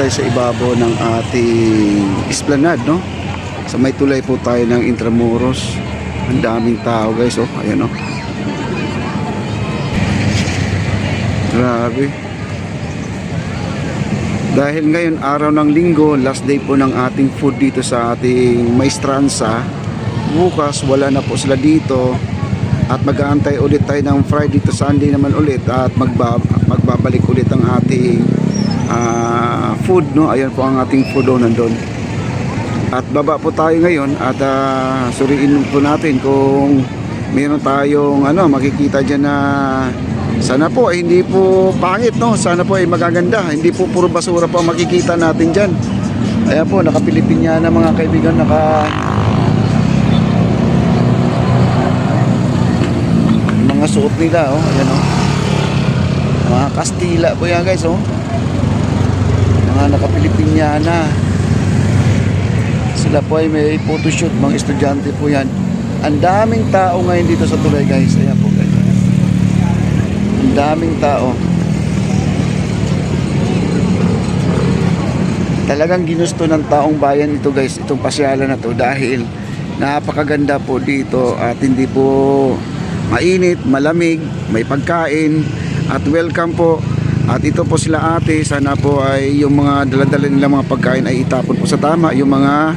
tayo sa ibabaw ng ating esplanade, no? Sa may tulay po tayo ng Intramuros. Ang daming tao guys, oh. Ayan, oh. Grabe. Dahil ngayon araw ng linggo, last day po ng ating food dito sa ating Maestranza. Bukas wala na po sila dito. At mag-aantay ulit tayo ng Friday to Sunday naman ulit. At magbabalik ulit ang ating food, no? Ayan po ang ating food, oh, nandun. At baba po tayo ngayon. At suriin po natin kung meron tayong makikita dyan na sana po ay hindi po pangit, no? Sana po ay magaganda. Hindi po puro basura po ang makikita natin dyan. Ayan po, naka-Pilipinyana mga kaibigan, mga suot nila, oh. Ayan, oh. Mga Kastila po yan guys, oh. Mga naka-Pilipinyana. Sila po ay may photoshoot, mga estudyante po yan. Ang daming tao ngayon dito sa tulay guys. Ayan po guys. Ang daming tao. Talagang ginusto ng taong bayan ito guys, itong pasyalan na to, dahil napakaganda po dito at hindi po mainit, malamig, may pagkain at welcome po. At ito po sila ate, sana po ay yung mga dala-dala nilang mga pagkain ay itapon po sa tama. Yung mga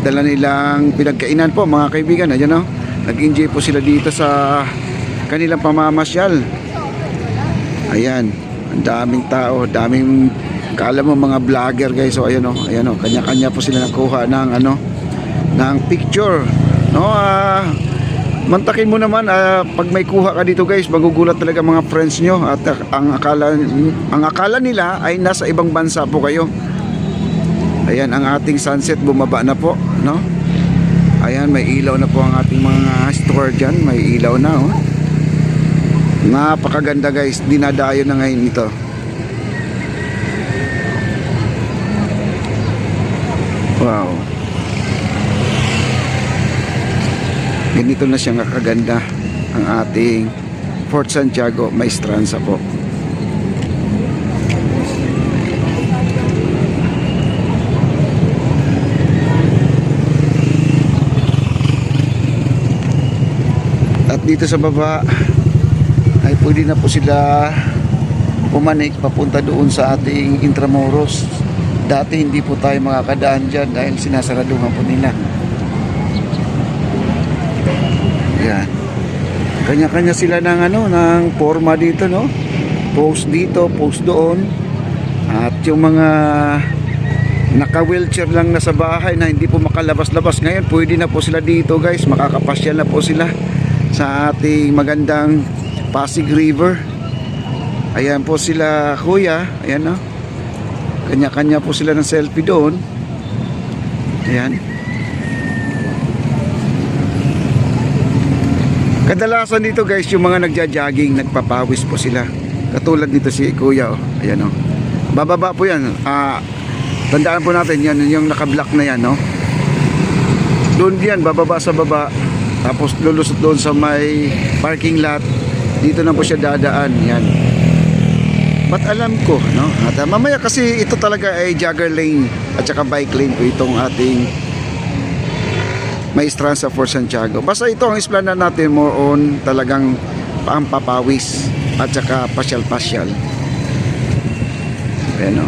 dala nilang pinagkainan po mga kaibigan, ayan, oh. Nag-enjoy po sila dito sa kanilang pamamasyal. Ayan, ang daming tao, daming kala mo mga vlogger guys. So ayan, oh, ayan, oh, kanya-kanya po sila nakuha ng ng picture, no? Mantakin mo naman pag may kuha ka dito guys, magugulat talaga mga friends nyo. At ang akala nila ay nasa ibang bansa po kayo. Ayan ang ating sunset, bumaba na po, no? Ayan, may ilaw na po ang ating mga store dyan. May ilaw na, oh. Napakaganda guys, dinadayo na ngayon ito. Wow. Ganito na siyang kakaganda ang ating Fort Santiago Maestranza po. At dito sa baba ay pwede na po sila pumanik papunta doon sa ating Intramuros. Dati hindi po tayo makakadaan dyan dahil sinasaraduhan po nila. Yan. Kanya-kanya sila ng ng forma dito, no? Post dito, post doon. At yung mga naka-wheelchair lang na sa bahay na hindi po makalabas-labas ngayon, pwede na po sila dito, guys. Makakapasyal na po sila sa ating magandang Pasig River. Ayan po sila, kuya. Ayan, no? Kanya-kanya po sila ng selfie doon. Ayan. Kadalasan dito guys, yung mga nagja-jogging, nagpapawis po sila. Katulad dito si kuya, oh. Ayan, oh. Bababa po yan. Tandaan po natin yan, yung naka-block na yan, no? Doon yan, bababa sa baba. Tapos lulusot doon sa may parking lot. Dito na po siya dadaan. Yan. Ba't alam ko, no? At mamaya kasi ito talaga ay jogger lane at saka bike lane po itong ating Maestranza Fort Santiago. Basta ito ang esplanade natin, more on talagang pampapawis at saka pasyal-pasyal. Ayan, o.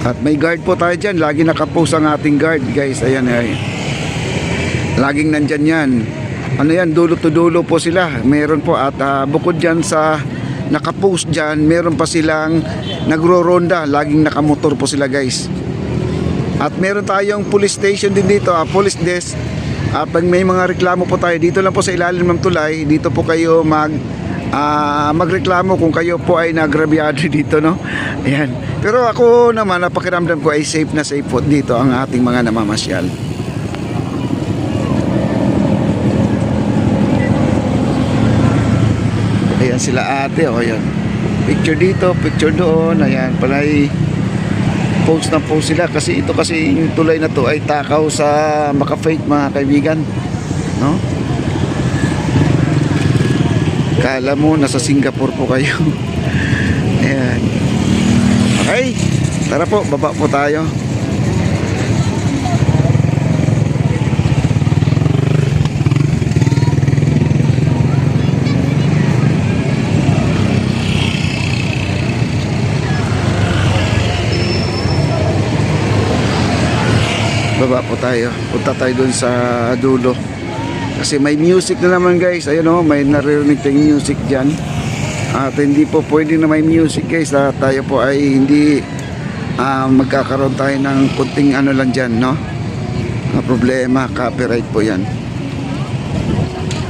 At may guard po tayo dyan. Lagi nakapost ang ating guard guys. Ayan, ay. Laging nandyan yan. Ano yan, dulo to dulo po sila. Meron po at bukod dyan sa nakapost dyan, meron pa silang nagro-ronda, laging nakamotor po sila guys. At meron tayong police station din dito, police desk. Pag may mga reklamo po tayo, dito lang po sa ilalim ng tulay, dito po kayo magreklamo kung kayo po ay nagrabyado dito, no? Ayan. Pero ako naman, napakiramdam ko ay safe na safe po dito ang ating mga namamasyal. Ayan sila ate, oh, ayan. Picture dito, picture doon. Ayan, palay post na post sila kasi ito kasi yung tulay na to ay takaw sa Makafake mga kaibigan, no? Kala mo nasa Singapore po kayo. Ayan. Okay, tara po, baba po tayo. Baba po tayo. Punta tayo dun sa dulo. Kasi may music na naman guys. Ayun o, may naririnig tayong music dyan. At hindi po pwede na may music guys. Tayo po ay hindi magkakaroon tayo ng kunting ano lang dyan, no? Problema, copyright po yan.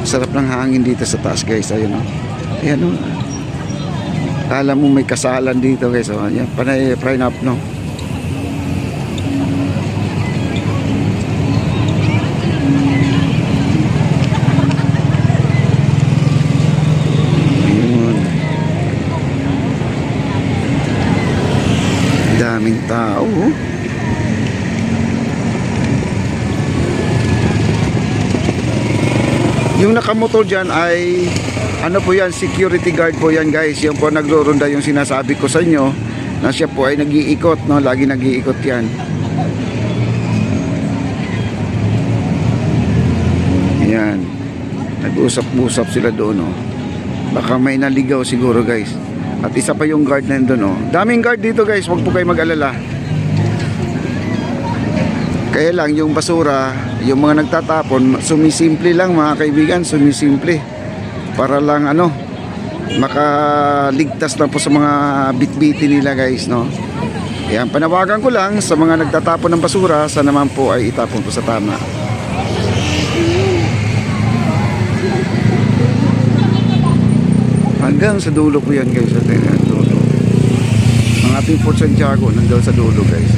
Sarap ng hangin dito sa taas guys. Ayun o. Ayan o. Kala mo may kasalan dito guys. O, ayan, panay up, no? Daming tao. Yung nakamotor dyan ay ano po yan, security guard po yan guys. Yung po naglorunda yung sinasabi ko sa inyo na siya po ay nag-iikot, no? Lagi nag-iikot yan. Yan. Nag-usap-usap sila doon, no? Baka may naligaw siguro guys. At isa pa yung guard na doon, oh. Daming guard dito guys, huwag po kayo mag-alala. Kaya lang yung basura, yung mga nagtatapon, sumisimple lang mga kaibigan, sumisimple. Para lang ano, makaligtas lang po sa mga bitbiti nila guys, no. Yan, panawagan ko lang sa mga nagtatapon ng basura, sa naman po ay itapon po sa tama. Hanggang sa dulo po yan guys. Dulo. Ang ating Fort Santiago nandun sa dulo guys.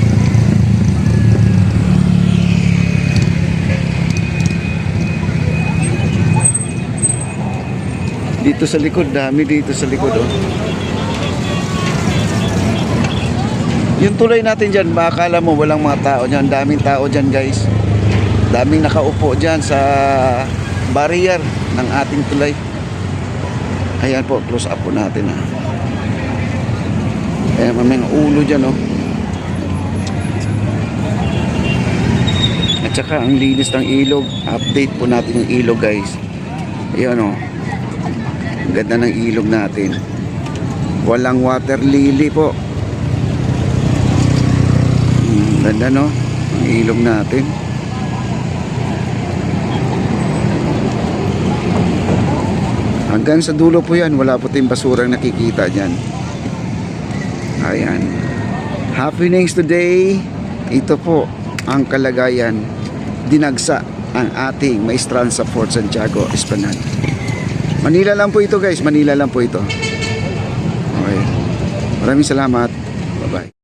Dito sa likod, dami dito sa likod, oh. Yung tulay natin dyan, makakala mo walang mga tao dyan. Daming tao dyan guys. Daming nakaupo dyan sa barrier ng ating tulay. Ayan po, close up po natin, ha. Ayan, may ulo dyan, oh. At saka ang linis ng ilog. Update po natin yung ilog guys. Ayan, oh. Ang ganda ng ilog natin. Walang water lily po. Ganda, no? Ang ilog natin. Hanggang sa dulo po yan, wala po tayong basurang nakikita dyan. Ayan. Happenings today, ito po ang kalagayan. Dinagsa ang ating maestran sa Fort Santiago, Esplanade. Manila lang po ito guys, Manila lang po ito. Okay. Maraming salamat. Bye-bye.